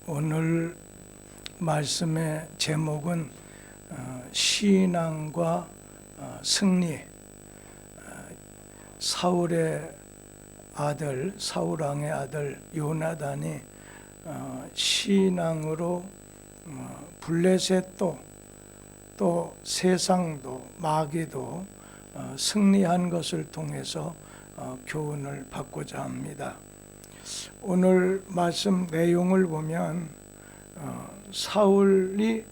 오늘 말씀의 제목은 신앙과 승리. 사울의 아들, 사울왕의 아들 요나단이 신앙으로 블레셋도 또 세상도 마귀도 승리한 것을 통해서 교훈을 받고자 합니다. 오늘 말씀 내용을 보면 사울이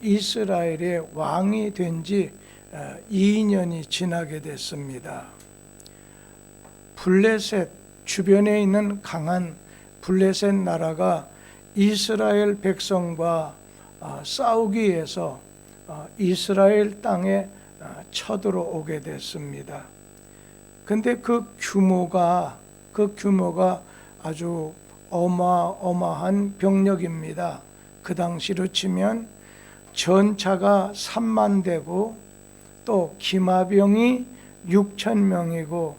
이스라엘의 왕이 된 지 2년이 지나게 됐습니다. 블레셋 주변에 있는 강한 블레셋 나라가 이스라엘 백성과 싸우기 위해서 이스라엘 땅에 쳐들어오게 됐습니다. 근데 그 규모가 아주 어마어마한 병력입니다. 그 당시로 치면 전차가 3만 대고 또 기마병이 6천 명이고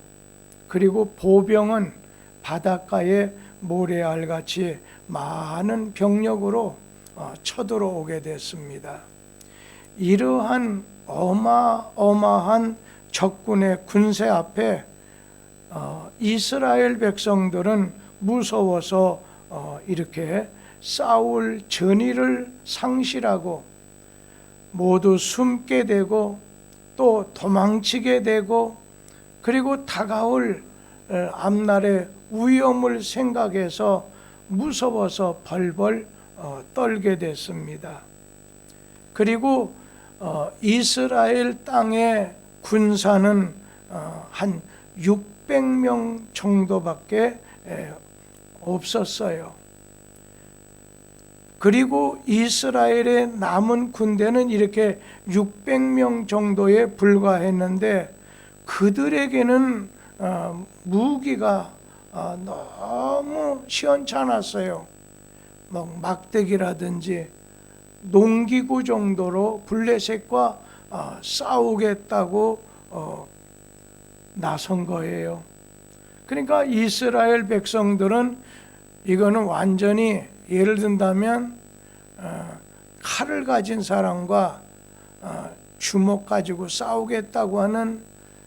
그리고 보병은 바닷가에 모래알같이 많은 병력으로 쳐들어오게 됐습니다. 이러한 어마어마한 적군의 군세 앞에 이스라엘 백성들은 무서워서 이렇게 싸울 전의를 상실하고 모두 숨게 되고 또 도망치게 되고 그리고 다가올 앞날의 위험을 생각해서 무서워서 벌벌 떨게 됐습니다. 그리고 이스라엘 땅의 군사는 한 600명 정도밖에 없었어요. 그리고 이스라엘의 남은 군대는 이렇게 600명 정도에 불과했는데 그들에게는 무기가 너무 시원찮았어요. 막대기라든지 농기구 정도로 블레셋과 싸우겠다고 나선 거예요. 그러니까 이스라엘 백성들은 이거는 완전히 예를 든다면 칼을 가진 사람과 주먹 가지고 싸우겠다고 하는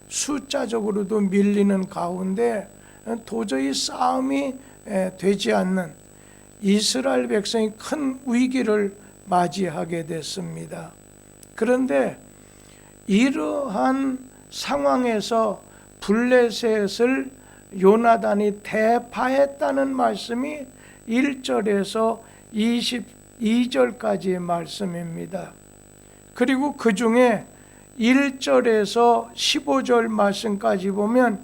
숫자적으로도 밀리는 가운데 도저히 싸움이 되지 않는 이스라엘 백성이 큰 위기를 맞이하게 됐습니다. 그런데 이러한 상황에서 블레셋을 요나단이 대파했다는 말씀이 1절에서 22절까지의 말씀입니다. 그리고 그 중에 1절에서 15절 말씀까지 보면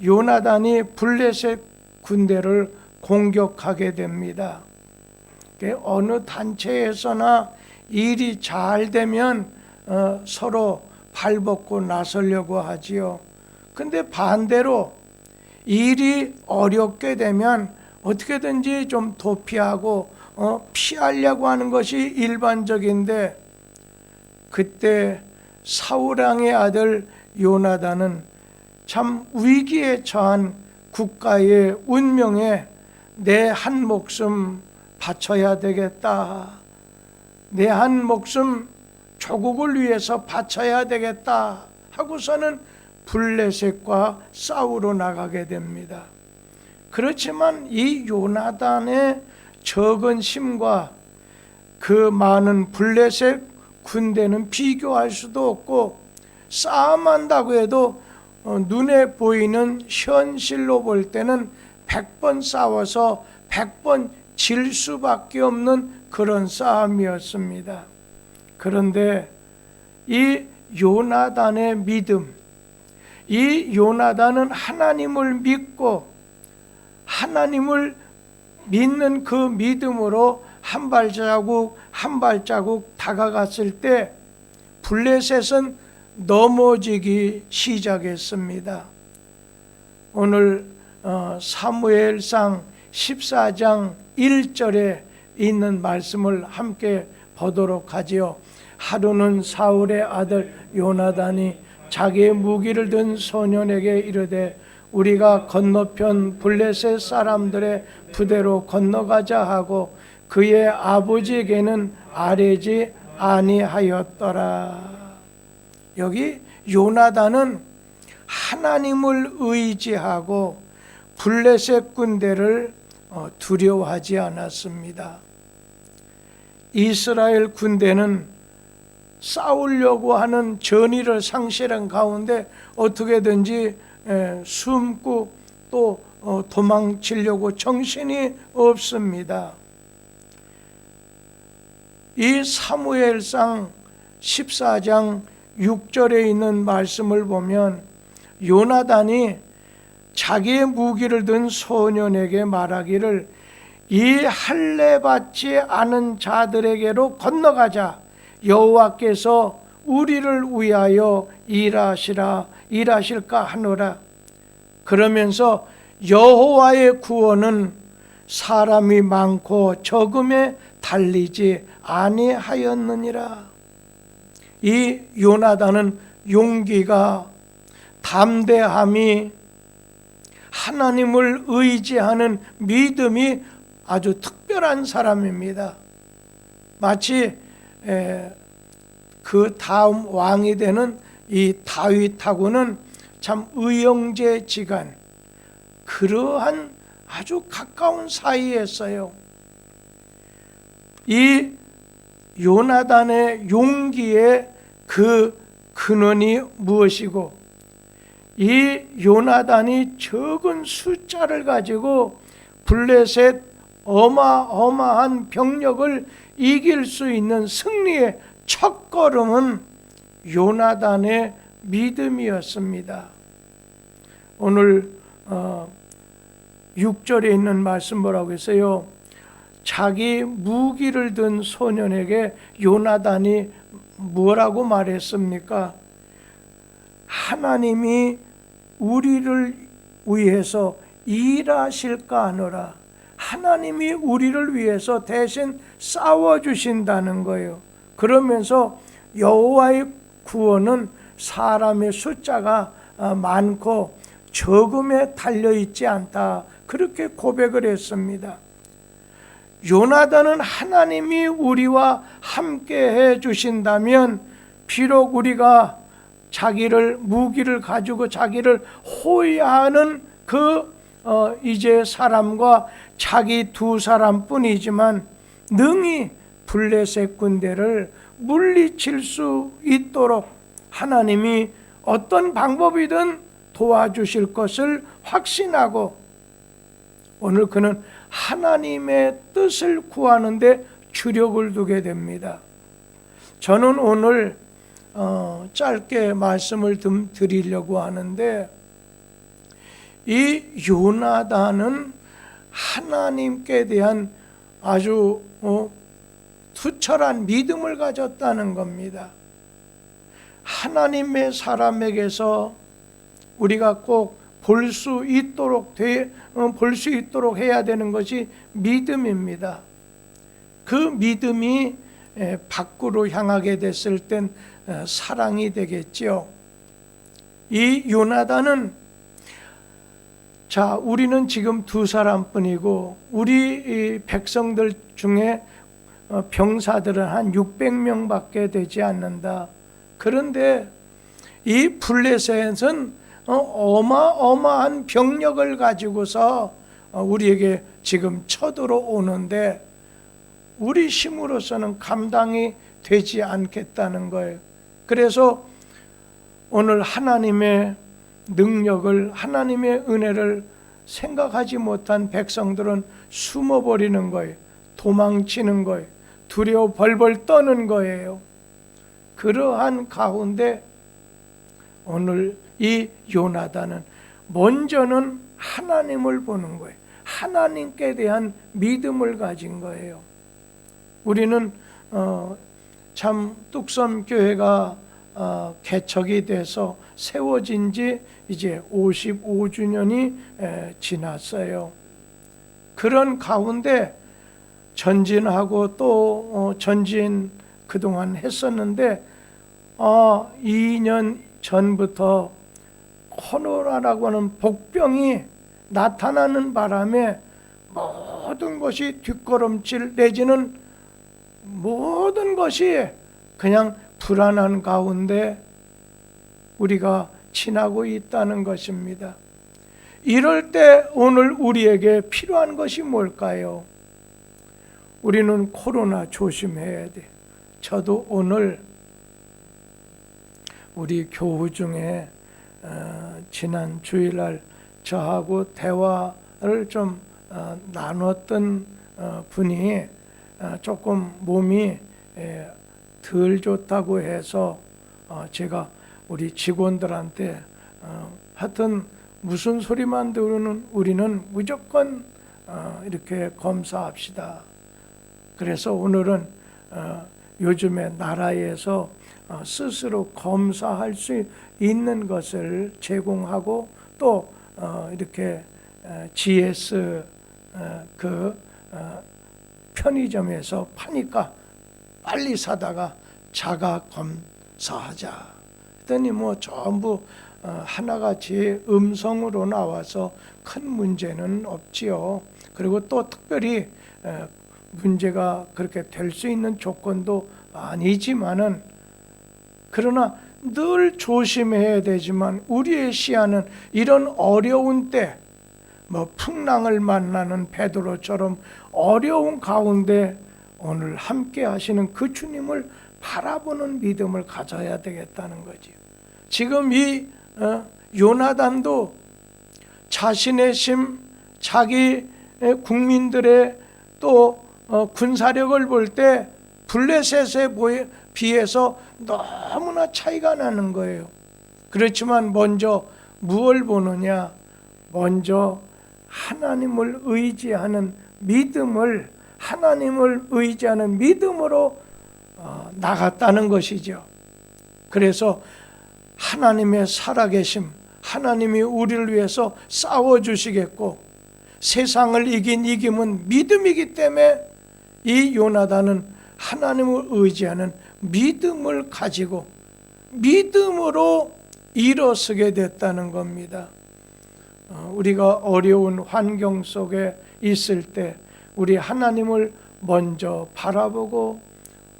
요나단이 블레셋 군대를 공격하게 됩니다. 어느 단체에서나 일이 잘 되면 서로 발벗고 나서려고 하지요. 근데 반대로 일이 어렵게 되면 어떻게든지 좀 도피하고 피하려고 하는 것이 일반적인데 그때 사울왕의 아들 요나단은 참 위기에 처한 국가의 운명에 내 한 목숨 바쳐야 되겠다. 내 한 목숨 조국을 위해서 바쳐야 되겠다 하고서는 블레셋과 싸우러 나가게 됩니다. 그렇지만 이 요나단의 적은 힘과 그 많은 블레셋 군대는 비교할 수도 없고 싸움한다고 해도 눈에 보이는 현실로 볼 때는 100번 싸워서 100번 질 수밖에 없는 그런 싸움이었습니다. 그런데 이 요나단의 믿음, 이 요나단은 하나님을 믿고 하나님을 믿는 그 믿음으로 한 발자국 한 발자국 다가갔을 때 블레셋은 넘어지기 시작했습니다. 오늘 사무엘상 14장 1절에 있는 말씀을 함께 보도록 하지요. 하루는 사울의 아들 요나단이 자기의 무기를 든 소년에게 이르되 우리가 건너편 블레셋 사람들의 부대로 건너가자 하고 그의 아버지에게는 아뢰지 아니하였더라. 여기 요나단은 하나님을 의지하고 블레셋 군대를 두려워하지 않았습니다. 이스라엘 군대는 싸우려고 하는 전의를 상실한 가운데 어떻게든지 숨고 또 도망치려고 정신이 없습니다. 이 사무엘상 14장 6절에 있는 말씀을 보면 요나단이 자기의 무기를 든 소년에게 말하기를 이 할례 받지 않은 자들에게로 건너가자. 여호와께서 우리를 위하여 일하실까 하노라. 그러면서 여호와의 구원은 사람이 많고 적음에 달리지 아니하였느니라. 이 요나단은 용기가, 담대함이, 하나님을 의지하는 믿음이 아주 특별한 사람입니다. 마치 그 다음 왕이 되는 이 다윗하고는 참 의형제지간 그러한 아주 가까운 사이였어요. 이 요나단의 용기의 그 근원이 무엇이고, 이 요나단이 적은 숫자를 가지고 블레셋 어마어마한 병력을 이길 수 있는 승리의 첫걸음은 요나단의 믿음이었습니다. 오늘 6절에 있는 말씀 뭐라고 했어요? 자기 무기를 든 소년에게 요나단이 뭐라고 말했습니까? 하나님이 우리를 위해서 일하실까 하노라. 하나님이 우리를 위해서 대신 싸워주신다는 거예요. 그러면서 여호와의 구원은 사람의 숫자가 많고 적음에 달려있지 않다. 그렇게 고백을 했습니다. 요나단은 하나님이 우리와 함께 해주신다면 비록 우리가 자기를 무기를 가지고 자기를 호위하는 이제 사람과 자기 두 사람뿐이지만 능히 블레셋 군대를 물리칠 수 있도록 하나님이 어떤 방법이든 도와주실 것을 확신하고 오늘 그는 하나님의 뜻을 구하는데 주력을 두게 됩니다. 저는 오늘 짧게 말씀을 좀 드리려고 하는데, 이 요나단은 하나님께 대한 아주 투철한 믿음을 가졌다는 겁니다. 하나님의 사람에게서 우리가 꼭 볼 수 있도록 해야 되는 것이 믿음입니다. 그 믿음이 밖으로 향하게 됐을 땐 사랑이 되겠죠. 이 요나단은 우리는 지금 두 사람뿐이고 우리 백성들 중에 병사들은 한 600명밖에 되지 않는다. 그런데 이 블레셋은 어마어마한 병력을 가지고서 우리에게 지금 쳐들어오는데 우리 힘으로서는 감당이 되지 않겠다는 거예요. 그래서 오늘 하나님의 능력을, 하나님의 은혜를 생각하지 못한 백성들은 숨어버리는 거예요. 도망치는 거예요. 두려워 벌벌 떠는 거예요. 그러한 가운데 오늘 이 요나단은 먼저는 하나님을 보는 거예요. 하나님께 대한 믿음을 가진 거예요. 우리는 참 뚝섬 교회가 개척이 돼서 세워진 지 이제 55주년이 지났어요. 그런 가운데 전진하고 또 전진 그동안 했었는데 2년 전부터 코로나라고 하는 복병이 나타나는 바람에 모든 것이 뒷걸음질 내지는 모든 것이 그냥 불안한 가운데 우리가 지나고 있다는 것입니다. 이럴 때 오늘 우리에게 필요한 것이 뭘까요? 우리는 코로나 조심해야 돼. 저도 오늘 우리 교우 중에 지난 주일날 저하고 대화를 좀 나눴던 분이 조금 몸이 덜 좋다고 해서 제가 우리 직원들한테 하여튼 무슨 소리만 들으면 우리는 무조건 이렇게 검사합시다. 그래서 오늘은 요즘에 나라에서 스스로 검사할 수 있는 것을 제공하고 또 이렇게 GS 편의점에서 파니까 빨리 사다가 자가 검사하자 했더니 뭐 전부 하나같이 음성으로 나와서 큰 문제는 없지요. 그리고 또 특별히 문제가 그렇게 될 수 있는 조건도 아니지만은 그러나 늘 조심해야 되지만 우리의 시야는 이런 어려운 때 뭐 풍랑을 만나는 베드로처럼 어려운 가운데 오늘 함께 하시는 그 주님을 바라보는 믿음을 가져야 되겠다는 거지. 지금 이 요나단도 자신의 힘, 자기 국민들의 또 군사력을 볼 때 블레셋에 비해서 너무나 차이가 나는 거예요. 그렇지만 먼저 무엇을 보느냐? 먼저 하나님을 의지하는 믿음을, 하나님을 의지하는 믿음으로 나갔다는 것이죠. 그래서 하나님의 살아계심, 하나님이 우리를 위해서 싸워주시겠고 세상을 이긴 이김은 믿음이기 때문에 이 요나단은 하나님을 의지하는 믿음을 가지고 믿음으로 일어서게 됐다는 겁니다. 우리가 어려운 환경 속에 있을 때 우리 하나님을 먼저 바라보고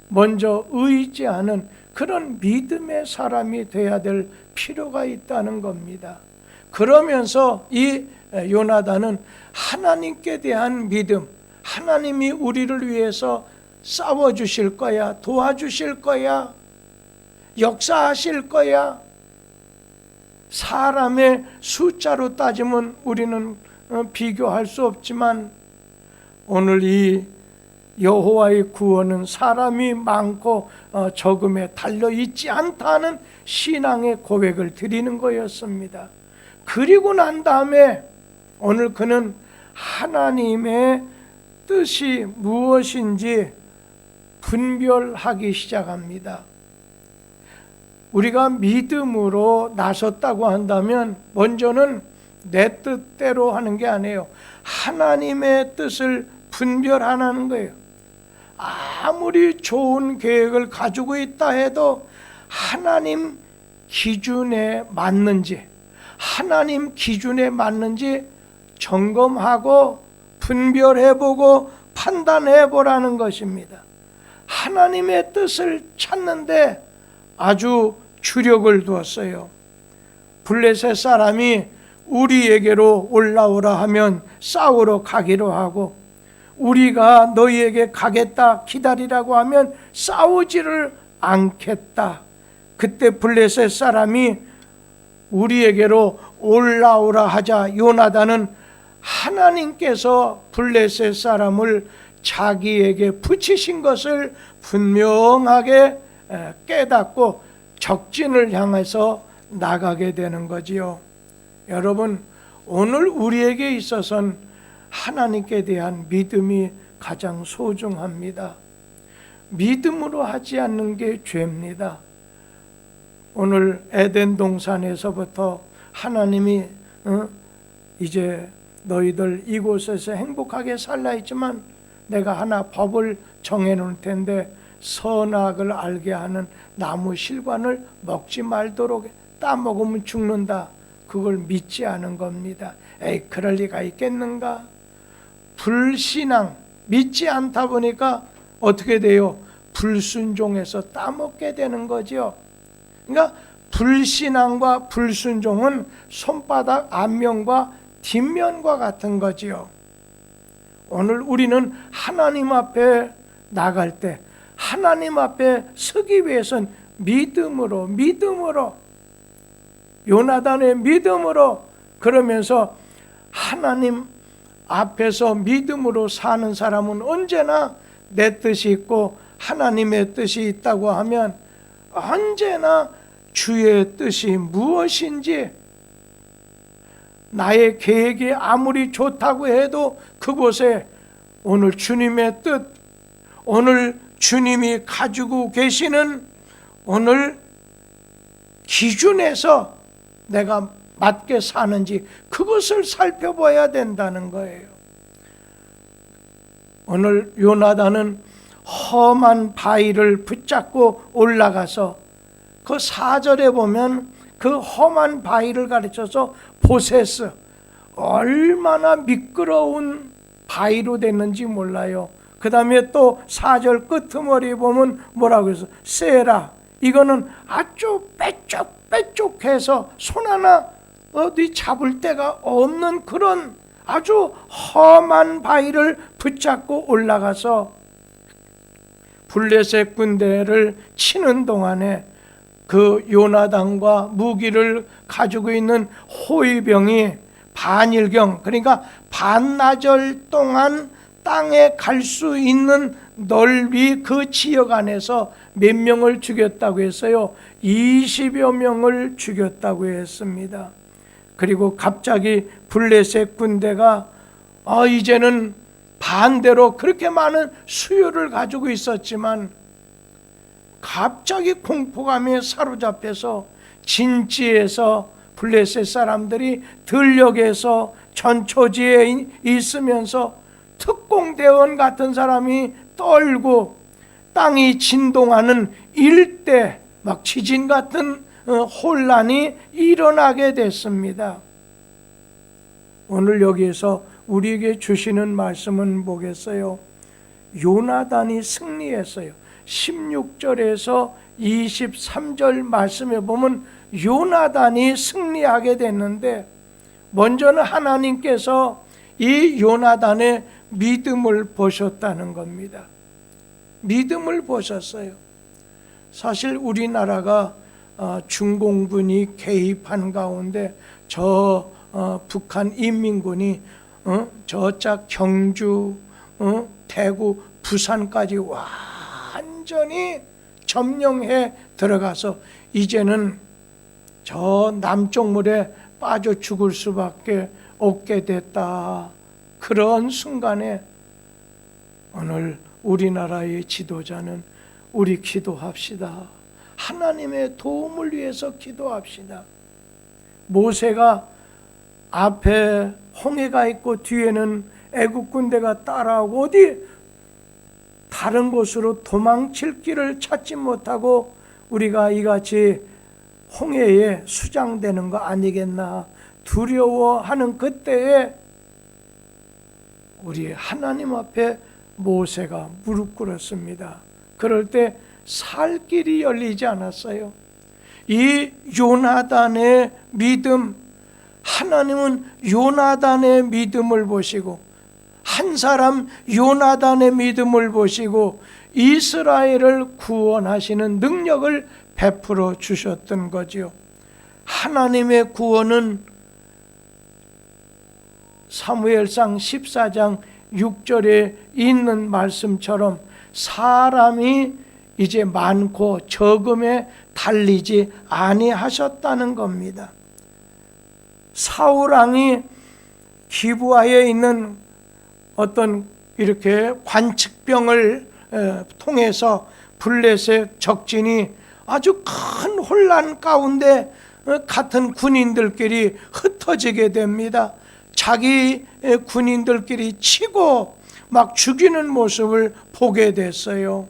먼저 의지하는 그런 믿음의 사람이 되어야 될 필요가 있다는 겁니다. 그러면서 이 요나단은 하나님께 대한 믿음, 하나님이 우리를 위해서 싸워주실 거야, 도와주실 거야, 역사하실 거야. 사람의 숫자로 따지면 우리는 비교할 수 없지만 오늘 이 여호와의 구원은 사람이 많고 적음에 달려있지 않다는 신앙의 고백을 드리는 거였습니다. 그리고 난 다음에 오늘 그는 하나님의 뜻이 무엇인지 분별하기 시작합니다. 우리가 믿음으로 나섰다고 한다면 먼저는 내 뜻대로 하는 게 아니에요. 하나님의 뜻을 분별하는 거예요. 아무리 좋은 계획을 가지고 있다 해도 하나님 기준에 맞는지, 하나님 기준에 맞는지 점검하고 분별해보고 판단해보라는 것입니다. 하나님의 뜻을 찾는데 아주 주력을 두었어요. 블레셋 사람이 우리에게로 올라오라 하면 싸우러 가기로 하고 우리가 너희에게 가겠다 기다리라고 하면 싸우지를 않겠다. 그때 블레셋 사람이 우리에게로 올라오라 하자 요나단은 하나님께서 블레셋 사람을 자기에게 붙이신 것을 분명하게 깨닫고 적진을 향해서 나가게 되는 거지요. 여러분, 오늘 우리에게 있어서는 하나님께 대한 믿음이 가장 소중합니다. 믿음으로 하지 않는 게 죄입니다. 오늘 에덴 동산에서부터 하나님이 이제 너희들 이곳에서 행복하게 살라 했지만 내가 하나 법을 정해놓을 텐데 선악을 알게 하는 나무 실과를 먹지 말도록 따먹으면 죽는다. 그걸 믿지 않은 겁니다. 에이, 그럴 리가 있겠는가? 불신앙, 믿지 않다 보니까 어떻게 돼요? 불순종해서 따먹게 되는 거죠. 그러니까 불신앙과 불순종은 손바닥 앞면과 뒷면과 같은 거지요. 오늘 우리는 하나님 앞에 나갈 때, 하나님 앞에 서기 위해서는 믿음으로 요나단의 믿음으로, 그러면서 하나님 앞에서 믿음으로 사는 사람은 언제나 내 뜻이 있고 하나님의 뜻이 있다고 하면 언제나 주의 뜻이 무엇인지, 나의 계획이 아무리 좋다고 해도 그곳에 오늘 주님의 뜻, 오늘 주님이 가지고 계시는 오늘 기준에서 내가 맞게 사는지 그것을 살펴봐야 된다는 거예요. 오늘 요나단은 험한 바위를 붙잡고 올라가서 그 4절에 보면 그 험한 바위를 가르쳐서 보세스, 얼마나 미끄러운 바위로 됐는지 몰라요. 그 다음에 또 4절 끄트머리에 보면 뭐라고 해서 세라, 이거는 아주 빼쪽빼쪽해서 손 하나 어디 잡을 데가 없는 그런 아주 험한 바위를 붙잡고 올라가서 블레셋 군대를 치는 동안에 그 요나단과 무기를 가지고 있는 호위병이 반일경, 그러니까 반나절 동안 땅에 갈 수 있는 넓이 그 지역 안에서 몇 명을 죽였다고 했어요? 20여 명을 죽였다고 했습니다. 그리고 갑자기 블레셋 군대가 이제는 반대로 그렇게 많은 수요를 가지고 있었지만 갑자기 공포감에 사로잡혀서 진지에서 블레셋 사람들이 들녘에서 전초지에 있으면서 특공대원 같은 사람이 떨고 땅이 진동하는 일대 막 지진 같은 혼란이 일어나게 됐습니다. 오늘 여기에서 우리에게 주시는 말씀은 뭐겠어요? 요나단이 승리했어요. 16절에서 23절 말씀에 보면 요나단이 승리하게 됐는데, 먼저는 하나님께서 이 요나단의 믿음을 보셨다는 겁니다. 믿음을 보셨어요. 사실 우리나라가 중공군이 개입한 가운데 북한 인민군이 저짝 경주, 대구, 부산까지 완전히 점령해 들어가서 이제는 저 남쪽 물에 빠져 죽을 수밖에 없게 됐다. 그런 순간에 오늘 우리나라의 지도자는 우리 기도합시다. 하나님의 도움을 위해서 기도합시다. 모세가 앞에 홍해가 있고 뒤에는 애국 군대가 따라오고 어디 다른 곳으로 도망칠 길을 찾지 못하고 우리가 이같이 홍해에 수장되는 거 아니겠나 두려워하는 그때에 우리 하나님 앞에 모세가 무릎 꿇었습니다. 그럴 때 살 길이 열리지 않았어요. 이 요나단의 믿음, 하나님은 요나단의 믿음을 보시고 한 사람 요나단의 믿음을 보시고 이스라엘을 구원하시는 능력을 베풀어 주셨던 거지요. 하나님의 구원은 사무엘상 14장 6절에 있는 말씀처럼 사람이 이제 많고 적음에 달리지 아니하셨다는 겁니다. 사울 왕이 기브아에 있는 어떤 이렇게 관측병을 통해서 블레셋 적진이 아주 큰 혼란 가운데 같은 군인들끼리 흩어지게 됩니다. 자기 군인들끼리 치고 막 죽이는 모습을 보게 됐어요.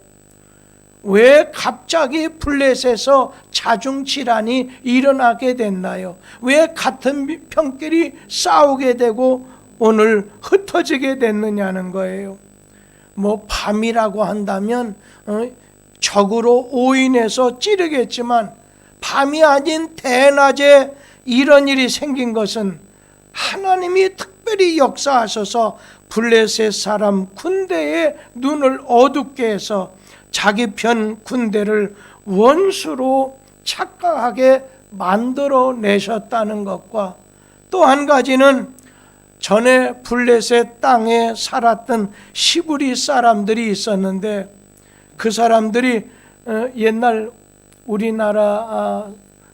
왜 갑자기 블레셋에서 자중질환이 일어나게 됐나요? 왜 같은 편끼리 싸우게 되고 오늘 흩어지게 됐느냐는 거예요. 뭐 밤이라고 한다면 적으로 오인해서 찌르겠지만 밤이 아닌 대낮에 이런 일이 생긴 것은 하나님이 특별히 역사하셔서 블레셋 사람 군대의 눈을 어둡게 해서 자기 편 군대를 원수로 착각하게 만들어내셨다는 것과, 또 한 가지는 전에 블레셋 땅에 살았던 시브리 사람들이 있었는데, 그 사람들이 옛날 우리나라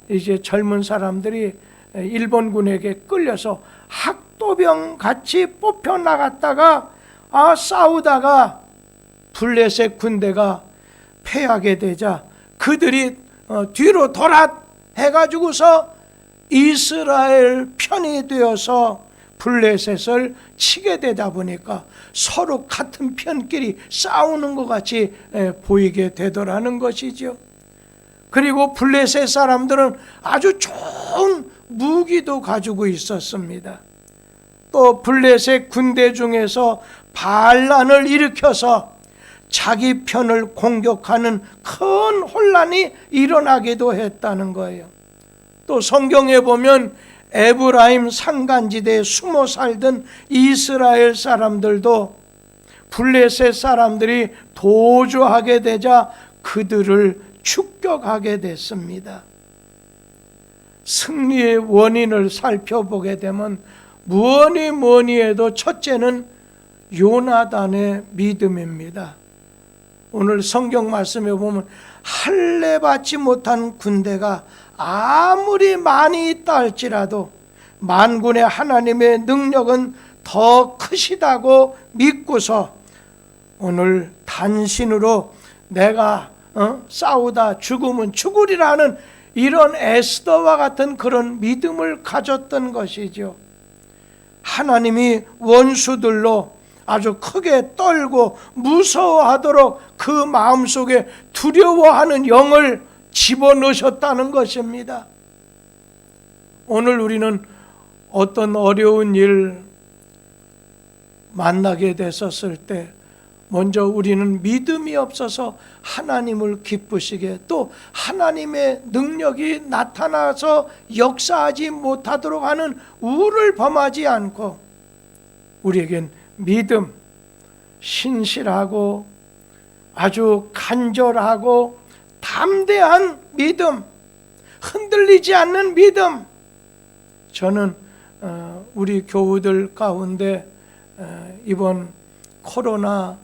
이제 젊은 사람들이 일본군에게 끌려서 학도병 같이 뽑혀 나갔다가 싸우다가 블레셋 군대가 패하게 되자 그들이 뒤로 돌아 해가지고서 이스라엘 편이 되어서 블레셋을 치게 되다 보니까 서로 같은 편끼리 싸우는 것 같이 보이게 되더라는 것이죠. 그리고 블레셋 사람들은 아주 좋은 무기도 가지고 있었습니다. 또 블레셋 군대 중에서 반란을 일으켜서 자기 편을 공격하는 큰 혼란이 일어나기도 했다는 거예요. 또 성경에 보면 에브라임 산간지대에 숨어 살던 이스라엘 사람들도 블레셋 사람들이 도주하게 되자 그들을 축격하게 됐습니다. 승리의 원인을 살펴보게 되면 뭐니 해도 첫째는 요나단의 믿음입니다. 오늘 성경 말씀에 보면 할례 받지 못한 군대가 아무리 많이 있다 할지라도 만군의 하나님의 능력은 더 크시다고 믿고서 오늘 단신으로 내가 싸우다 죽으면 죽으리라는 이런 에스더와 같은 그런 믿음을 가졌던 것이죠. 하나님이 원수들로 아주 크게 떨고 무서워하도록 그 마음속에 두려워하는 영을 집어넣으셨다는 것입니다. 오늘 우리는 어떤 어려운 일 만나게 됐었을 때 먼저 우리는 믿음이 없어서 하나님을 기쁘시게, 또 하나님의 능력이 나타나서 역사하지 못하도록 하는 우를 범하지 않고 우리에겐 믿음, 신실하고 아주 간절하고 담대한 믿음, 흔들리지 않는 믿음. 저는 우리 교우들 가운데 이번 코로나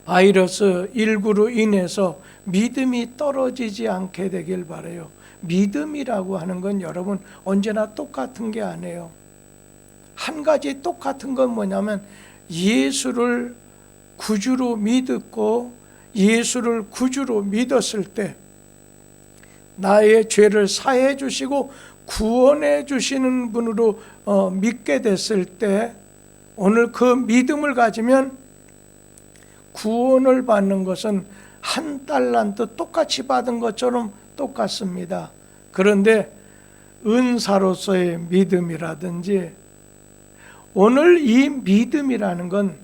바이러스 19로 인해서 믿음이 떨어지지 않게 되길 바라요. 믿음이라고 하는 건 여러분 언제나 똑같은 게 아니에요. 한 가지 똑같은 건 뭐냐면 예수를 구주로 믿었고 예수를 구주로 믿었을 때 나의 죄를 사해 주시고 구원해 주시는 분으로 믿게 됐을 때 오늘 그 믿음을 가지면 구원을 받는 것은 한 달란트 똑같이 받은 것처럼 똑같습니다. 그런데 은사로서의 믿음이라든지 오늘 이 믿음이라는 건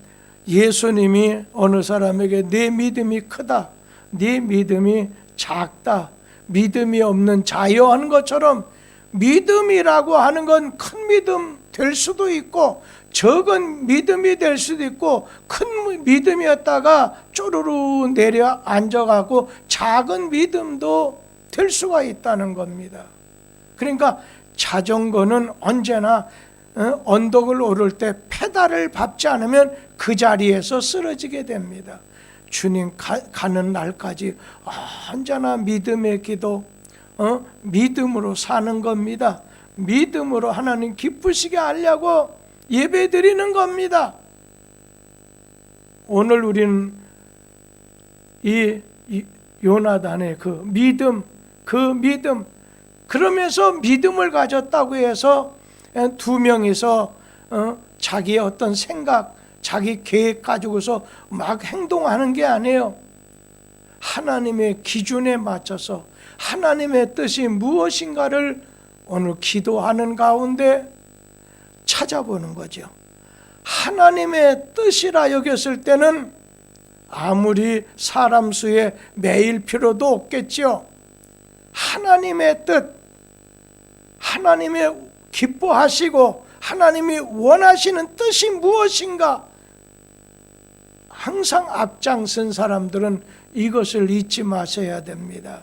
예수님이 어느 사람에게 내 믿음이 크다, 네 믿음이 작다, 믿음이 없는 자여하는 것처럼 믿음이라고 하는 건 큰 믿음 될 수도 있고 적은 믿음이 될 수도 있고 큰 믿음이었다가 쪼르르 내려 앉아가고 작은 믿음도 될 수가 있다는 겁니다. 그러니까 자전거는 언제나 언덕을 오를 때 페달을 밟지 않으면 그 자리에서 쓰러지게 됩니다. 주님 가는 날까지 언제나 믿음의 기도, 믿음으로 사는 겁니다. 믿음으로 하나님 기쁘시게 하려고 예배 드리는 겁니다. 오늘 우리는 이 요나단의 그 믿음, 그러면서 믿음을 가졌다고 해서 두 명이서 자기의 어떤 생각, 자기 계획 가지고서 막 행동하는 게 아니에요. 하나님의 기준에 맞춰서 하나님의 뜻이 무엇인가를 오늘 기도하는 가운데 찾아보는 거죠. 하나님의 뜻이라 여겼을 때는 아무리 사람 수에 매일 필요도 없겠죠. 하나님의 뜻, 하나님의 기뻐하시고 하나님이 원하시는 뜻이 무엇인가, 항상 앞장선 사람들은 이것을 잊지 마셔야 됩니다.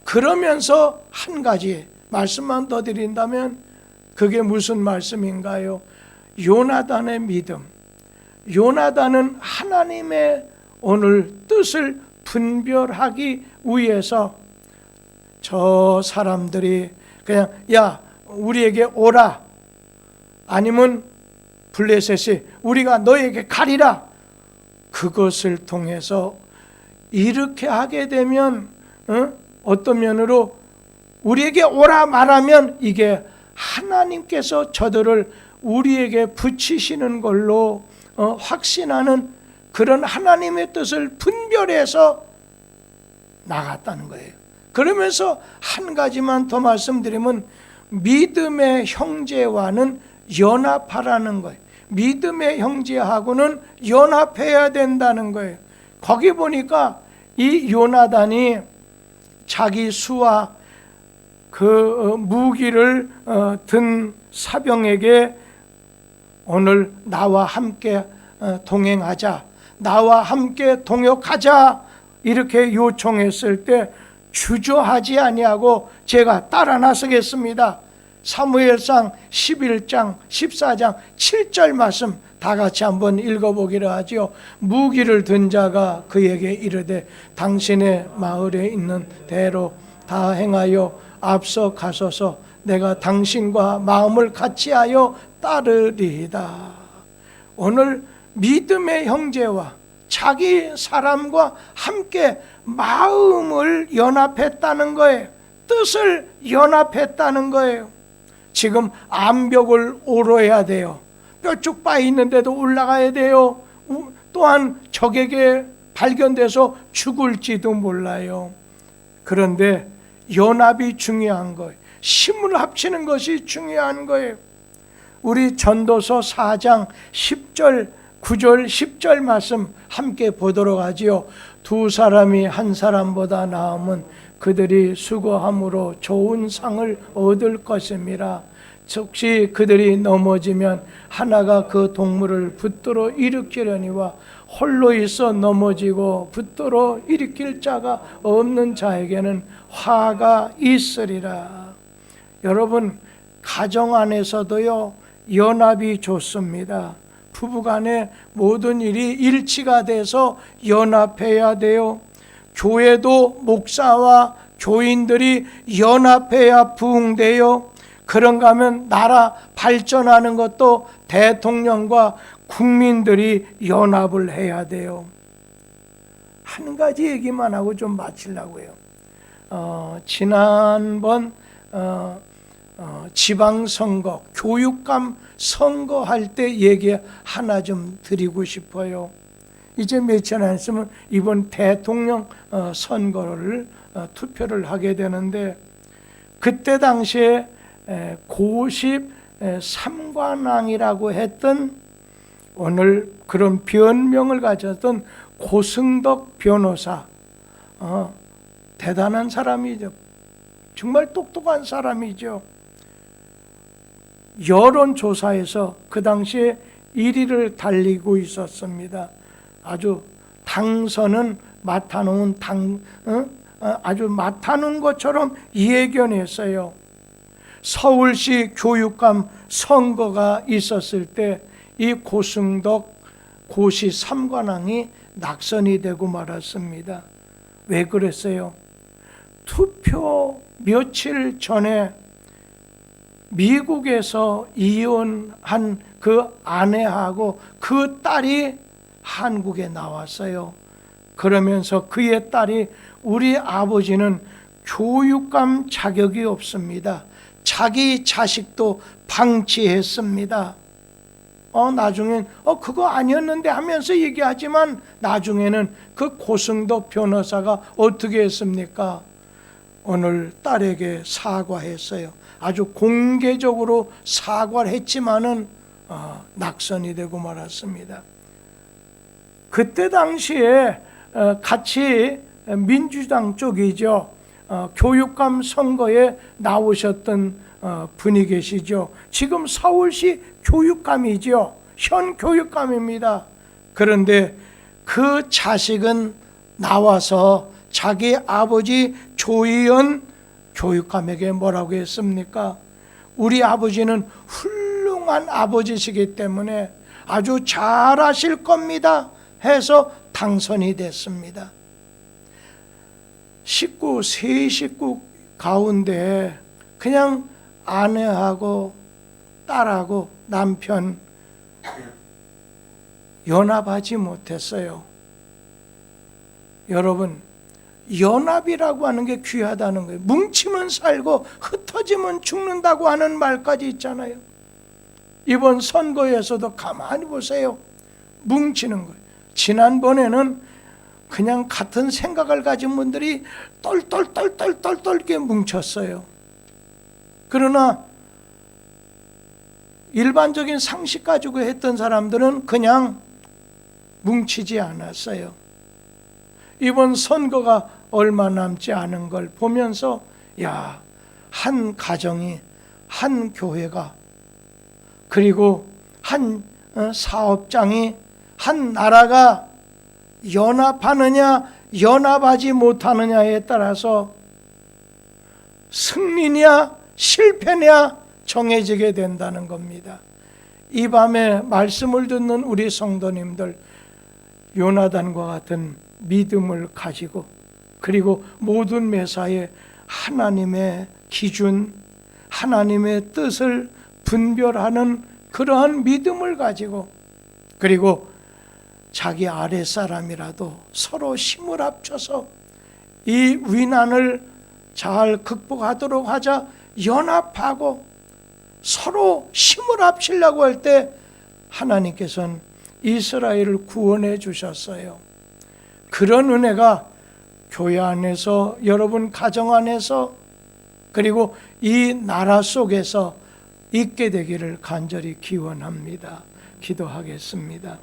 그러면서 한 가지 말씀만 더 드린다면 그게 무슨 말씀인가요? 요나단의 믿음. 요나단은 하나님의 오늘 뜻을 분별하기 위해서 저 사람들이 그냥 야 우리에게 오라, 아니면 블레셋이 우리가 너에게 가리라, 그것을 통해서 이렇게 하게 되면 어떤 면으로 우리에게 오라 말하면 이게 하나님께서 저들을 우리에게 붙이시는 걸로 확신하는 그런 하나님의 뜻을 분별해서 나갔다는 거예요. 그러면서 한 가지만 더 말씀드리면 믿음의 형제와는 연합하라는 거예요. 믿음의 형제하고는 연합해야 된다는 거예요. 거기 보니까 이 요나단이 자기 수와 그 무기를 든 사병에게 오늘 나와 함께 동행하자, 나와 함께 동역하자 이렇게 요청했을 때 주저하지 아니하고 제가 따라 나서겠습니다. 사무엘상 11장 14장 7절 말씀 다 같이 한번 읽어보기로 하죠. 무기를 든 자가 그에게 이르되 당신의 마을에 있는 대로 다 행하여 앞서 가소서. 내가 당신과 마음을 같이하여 따르리이다. 오늘 믿음의 형제와 자기 사람과 함께 마음을 연합했다는 거예요. 뜻을 연합했다는 거예요. 지금 암벽을 오러야 돼요. 뼈쭉 빠 있는데도 올라가야 돼요. 또한 적에게 발견돼서 죽을지도 몰라요. 그런데 연합이 중요한 거예요. 힘을 합치는 것이 중요한 거예요. 우리 전도서 4장 10절 9절 10절 말씀 함께 보도록 하지요. 두 사람이 한 사람보다 나으면 그들이 수고함으로 좋은 상을 얻을 것임이라. 혹시 그들이 넘어지면 하나가 그 동물을 붙들어 일으키려니와 홀로 있어 넘어지고 붙들어 일으킬 자가 없는 자에게는 화가 있으리라. 여러분, 가정 안에서도요 연합이 좋습니다. 부부간에 모든 일이 일치가 돼서 연합해야 돼요. 교회도 목사와 교인들이 연합해야 부흥돼요. 그런가 하면 나라 발전하는 것도 대통령과 국민들이 연합을 해야 돼요. 한 가지 얘기만 하고 좀 마치려고 해요. 지난번 지방선거, 교육감 선거할 때 얘기 하나 좀 드리고 싶어요. 이제 며칠 안 있으면 이번 대통령 선거를 투표를 하게 되는데, 그때 당시에 고십 삼관왕이라고 했던, 오늘 그런 변명을 가졌던 고승덕 변호사, 대단한 사람이죠. 정말 똑똑한 사람이죠. 여론조사에서 그 당시에 1위를 달리고 있었습니다. 아주 당선은 맡아놓은 아주 맡아놓은 것처럼 예견했어요. 서울시 교육감 선거가 있었을 때 이 고승덕 고시 삼관왕이 낙선이 되고 말았습니다. 왜 그랬어요? 투표 며칠 전에 미국에서 이혼한 그 아내하고 그 딸이 한국에 나왔어요. 그러면서 그의 딸이 우리 아버지는 교육감 자격이 없습니다. 자기 자식도 방치했습니다. 나중엔 그거 아니었는데 하면서 얘기하지만 나중에는 그 고승덕 변호사가 어떻게 했습니까? 오늘 딸에게 사과했어요. 아주 공개적으로 사과를 했지만은 낙선이 되고 말았습니다. 그때 당시에 같이 민주당 쪽이죠. 교육감 선거에 나오셨던 분이 계시죠. 지금 서울시 교육감이죠. 현 교육감입니다. 그런데 그 자식은 나와서 자기 아버지 조희연 교육감에게 뭐라고 했습니까? 우리 아버지는 훌륭한 아버지시기 때문에 아주 잘하실 겁니다 해서 당선이 됐습니다. 세 식구 가운데 그냥 아내하고 딸하고 남편 연합하지 못했어요. 여러분, 연합이라고 하는 게 귀하다는 거예요. 뭉치면 살고 흩어지면 죽는다고 하는 말까지 있잖아요. 이번 선거에서도 가만히 보세요. 뭉치는 거예요. 지난번에는 그냥 같은 생각을 가진 분들이 똘똘똘똘똘똘 이렇게 뭉쳤어요. 그러나 일반적인 상식 가지고 했던 사람들은 그냥 뭉치지 않았어요. 이번 선거가 얼마 남지 않은 걸 보면서 한 가정이, 한 교회가, 그리고 한 사업장이, 한 나라가 연합하느냐 연합하지 못하느냐에 따라서 승리냐 실패냐 정해지게 된다는 겁니다. 이 밤에 말씀을 듣는 우리 성도님들, 요나단과 같은 믿음을 가지고, 그리고 모든 매사에 하나님의 기준, 하나님의 뜻을 분별하는 그러한 믿음을 가지고, 그리고 자기 아랫사람이라도 서로 힘을 합쳐서 이 위난을 잘 극복하도록 하자 연합하고 서로 힘을 합치려고 할 때 하나님께서는 이스라엘을 구원해 주셨어요. 그런 은혜가 교회 안에서, 여러분 가정 안에서, 그리고 이 나라 속에서 있게 되기를 간절히 기원합니다. 기도하겠습니다.